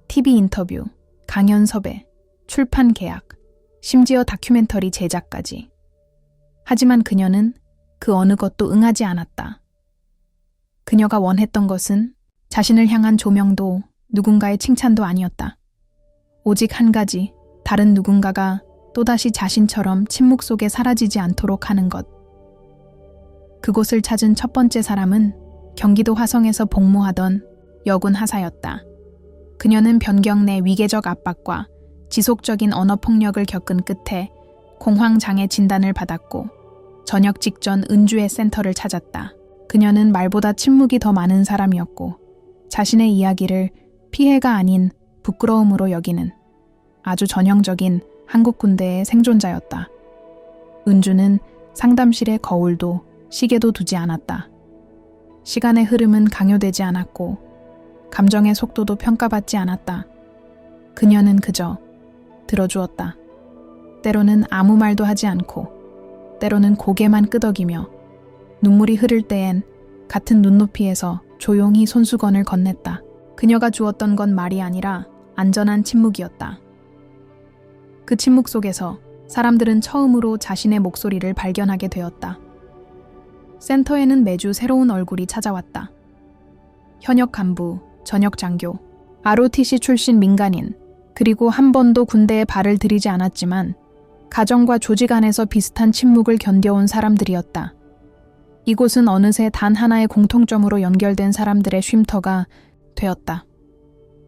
TV 인터뷰, 강연 섭외, 출판 계약, 심지어 다큐멘터리 제작까지. 하지만 그녀는 그 어느 것도 응하지 않았다. 그녀가 원했던 것은 자신을 향한 조명도 누군가의 칭찬도 아니었다. 오직 한 가지, 다른 누군가가 또다시 자신처럼 침묵 속에 사라지지 않도록 하는 것. 그곳을 찾은 첫 번째 사람은 경기도 화성에서 복무하던 여군 하사였다. 그녀는 변경 내 위계적 압박과 지속적인 언어폭력을 겪은 끝에 공황장애 진단을 받았고 저녁 직전 은주의 센터를 찾았다. 그녀는 말보다 침묵이 더 많은 사람이었고 자신의 이야기를 피해가 아닌 부끄러움으로 여기는 아주 전형적인 한국 군대의 생존자였다. 은주는 상담실에 거울도 시계도 두지 않았다. 시간의 흐름은 강요되지 않았고 감정의 속도도 평가받지 않았다. 그녀는 그저 들어주었다. 때로는 아무 말도 하지 않고 때로는 고개만 끄덕이며 눈물이 흐를 때엔 같은 눈높이에서 조용히 손수건을 건넸다. 그녀가 주었던 건 말이 아니라 안전한 침묵이었다. 그 침묵 속에서 사람들은 처음으로 자신의 목소리를 발견하게 되었다. 센터에는 매주 새로운 얼굴이 찾아왔다. 현역 간부, 전역 장교, ROTC 출신 민간인, 그리고 한 번도 군대에 발을 들이지 않았지만 가정과 조직 안에서 비슷한 침묵을 견뎌온 사람들이었다. 이곳은 어느새 단 하나의 공통점으로 연결된 사람들의 쉼터가 되었다.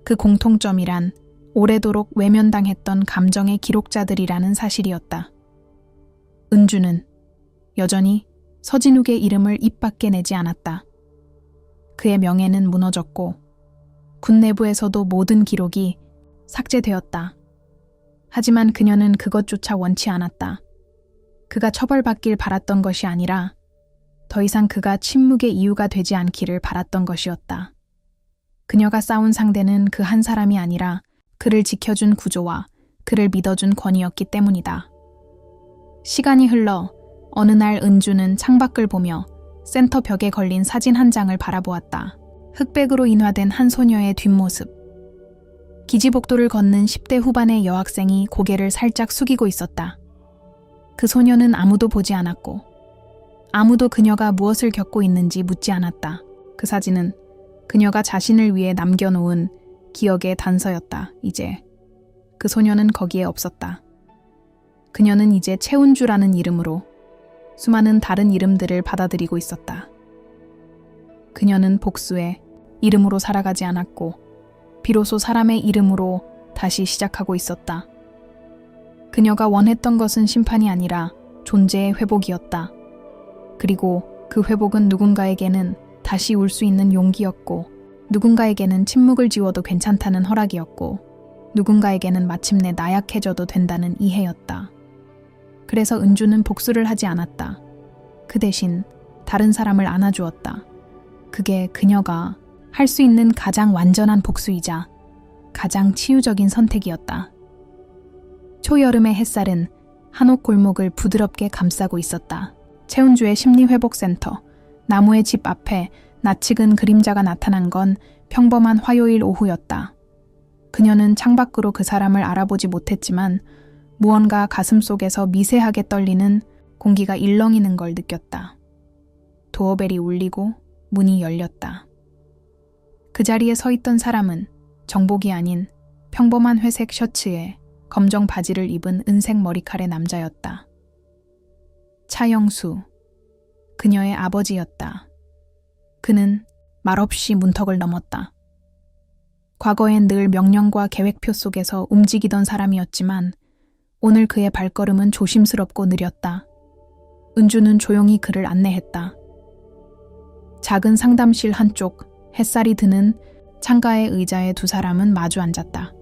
그 공통점이란 오래도록 외면당했던 감정의 기록자들이라는 사실이었다. 은주는 여전히 서진욱의 이름을 입 밖에 내지 않았다. 그의 명예는 무너졌고 군 내부에서도 모든 기록이 삭제되었다. 하지만 그녀는 그것조차 원치 않았다. 그가 처벌받길 바랐던 것이 아니라 더 이상 그가 침묵의 이유가 되지 않기를 바랐던 것이었다. 그녀가 싸운 상대는 그 한 사람이 아니라 그를 지켜준 구조와 그를 믿어준 권위였기 때문이다. 시간이 흘러 어느 날 은주는 창밖을 보며 센터 벽에 걸린 사진 한 장을 바라보았다. 흑백으로 인화된 한 소녀의 뒷모습. 기지복도를 걷는 10대 후반의 여학생이 고개를 살짝 숙이고 있었다. 그 소녀는 아무도 보지 않았고 아무도 그녀가 무엇을 겪고 있는지 묻지 않았다. 그 사진은 그녀가 자신을 위해 남겨놓은 기억의 단서였다. 이제 그 소녀는 거기에 없었다. 그녀는 이제 최운주라는 이름으로 수많은 다른 이름들을 받아들이고 있었다. 그녀는 복수의 이름으로 살아가지 않았고 비로소 사람의 이름으로 다시 시작하고 있었다. 그녀가 원했던 것은 심판이 아니라 존재의 회복이었다. 그리고 그 회복은 누군가에게는 다시 울 수 있는 용기였고 누군가에게는 침묵을 지워도 괜찮다는 허락이었고 누군가에게는 마침내 나약해져도 된다는 이해였다. 그래서 은주는 복수를 하지 않았다. 그 대신 다른 사람을 안아주었다. 그게 그녀가 할 수 있는 가장 완전한 복수이자 가장 치유적인 선택이었다. 초여름의 햇살은 한옥 골목을 부드럽게 감싸고 있었다. 최운주의 심리회복센터, 나무의 집 앞에 낯익은 그림자가 나타난 건 평범한 화요일 오후였다. 그녀는 창밖으로 그 사람을 알아보지 못했지만 무언가 가슴속에서 미세하게 떨리는 공기가 일렁이는 걸 느꼈다. 도어벨이 울리고 문이 열렸다. 그 자리에 서 있던 사람은 정복이 아닌 평범한 회색 셔츠에 검정 바지를 입은 은색 머리칼의 남자였다. 차영수, 그녀의 아버지였다. 그는 말없이 문턱을 넘었다. 과거엔 늘 명령과 계획표 속에서 움직이던 사람이었지만 오늘 그의 발걸음은 조심스럽고 느렸다. 은주는 조용히 그를 안내했다. 작은 상담실 한쪽 햇살이 드는 창가의 의자에 두 사람은 마주 앉았다.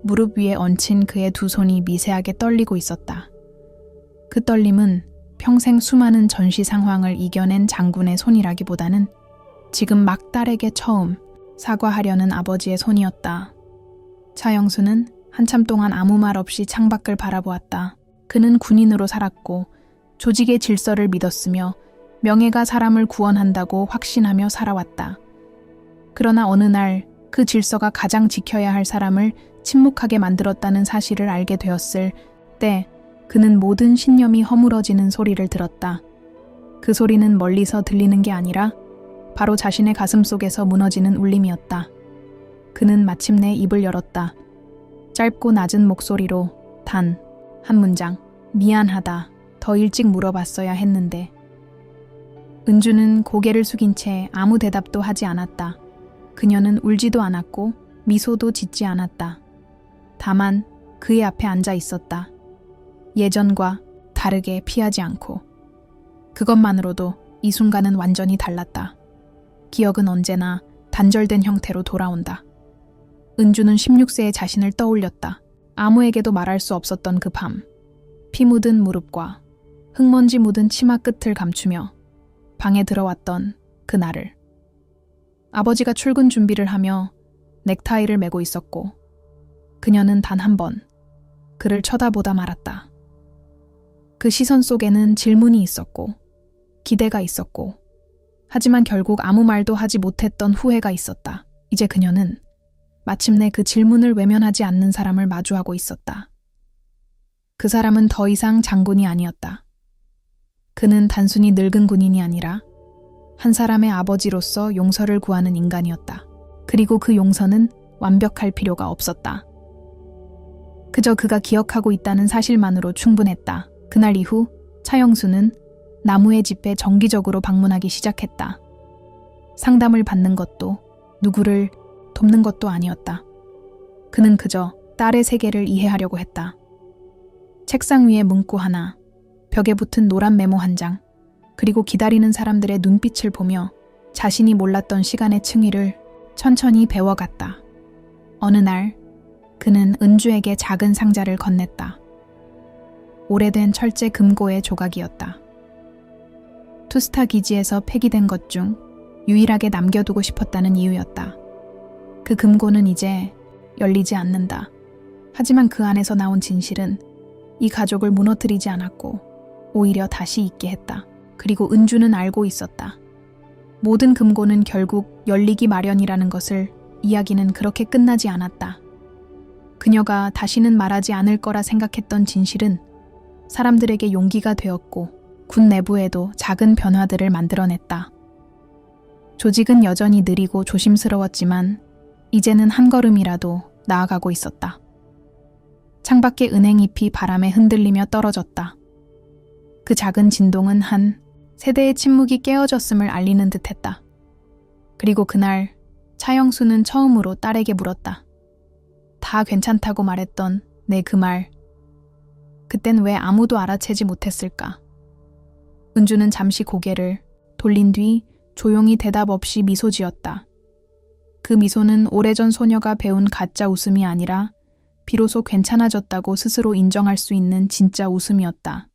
무릎 위에 얹힌 그의 두 손이 미세하게 떨리고 있었다. 그 떨림은 평생 수많은 전시 상황을 이겨낸 장군의 손이라기보다는 지금 막 딸에게 처음 사과하려는 아버지의 손이었다. 차영수는 한참 동안 아무 말 없이 창밖을 바라보았다. 그는 군인으로 살았고 조직의 질서를 믿었으며 명예가 사람을 구원한다고 확신하며 살아왔다. 그러나 어느 날 그 질서가 가장 지켜야 할 사람을 침묵하게 만들었다는 사실을 알게 되었을 때 그는 모든 신념이 허물어지는 소리를 들었다. 그 소리는 멀리서 들리는 게 아니라 바로 자신의 가슴속에서 무너지는 울림이었다. 그는 마침내 입을 열었다. 짧고 낮은 목소리로 단 한 문장, 미안하다, 더 일찍 물어봤어야 했는데. 은주는 고개를 숙인 채 아무 대답도 하지 않았다. 그녀는 울지도 않았고 미소도 짓지 않았다. 다만 그의 앞에 앉아 있었다. 예전과 다르게 피하지 않고. 그것만으로도 이 순간은 완전히 달랐다. 기억은 언제나 단절된 형태로 돌아온다. 은주는 16세의 자신을 떠올렸다. 아무에게도 말할 수 없었던 그 밤. 피 묻은 무릎과 흙먼지 묻은 치마 끝을 감추며 방에 들어왔던 그 날을. 아버지가 출근 준비를 하며 넥타이를 매고 있었고 그녀는 단 한 번 그를 쳐다보다 말았다. 그 시선 속에는 질문이 있었고 기대가 있었고 하지만 결국 아무 말도 하지 못했던 후회가 있었다. 이제 그녀는 마침내 그 질문을 외면하지 않는 사람을 마주하고 있었다. 그 사람은 더 이상 장군이 아니었다. 그는 단순히 늙은 군인이 아니라 한 사람의 아버지로서 용서를 구하는 인간이었다. 그리고 그 용서는 완벽할 필요가 없었다. 그저 그가 기억하고 있다는 사실만으로 충분했다. 그날 이후 차영수는 나무의 집에 정기적으로 방문하기 시작했다. 상담을 받는 것도 누구를 돕는 것도 아니었다. 그는 그저 딸의 세계를 이해하려고 했다. 책상 위에 문구 하나, 벽에 붙은 노란 메모 한 장, 그리고 기다리는 사람들의 눈빛을 보며 자신이 몰랐던 시간의 층위를 천천히 배워갔다. 어느 날 그는 은주에게 작은 상자를 건넸다. 오래된 철제 금고의 조각이었다. 투스타 기지에서 폐기된 것 중 유일하게 남겨두고 싶었다는 이유였다. 그 금고는 이제 열리지 않는다. 하지만 그 안에서 나온 진실은 이 가족을 무너뜨리지 않았고 오히려 다시 있게 했다. 그리고 은주는 알고 있었다. 모든 금고는 결국 열리기 마련이라는 것을 이야기는 그렇게 끝나지 않았다. 그녀가 다시는 말하지 않을 거라 생각했던 진실은 사람들에게 용기가 되었고 군 내부에도 작은 변화들을 만들어냈다. 조직은 여전히 느리고 조심스러웠지만 이제는 한 걸음이라도 나아가고 있었다. 창밖의 은행잎이 바람에 흔들리며 떨어졌다. 그 작은 진동은 한 세대의 침묵이 깨어졌음을 알리는 듯했다. 그리고 그날 차영수는 처음으로 딸에게 물었다. 다 괜찮다고 말했던 내 그 말. 그땐 왜 아무도 알아채지 못했을까? 은주는 잠시 고개를 돌린 뒤 조용히 대답 없이 미소 지었다. 그 미소는 오래전 소녀가 배운 가짜 웃음이 아니라 비로소 괜찮아졌다고 스스로 인정할 수 있는 진짜 웃음이었다.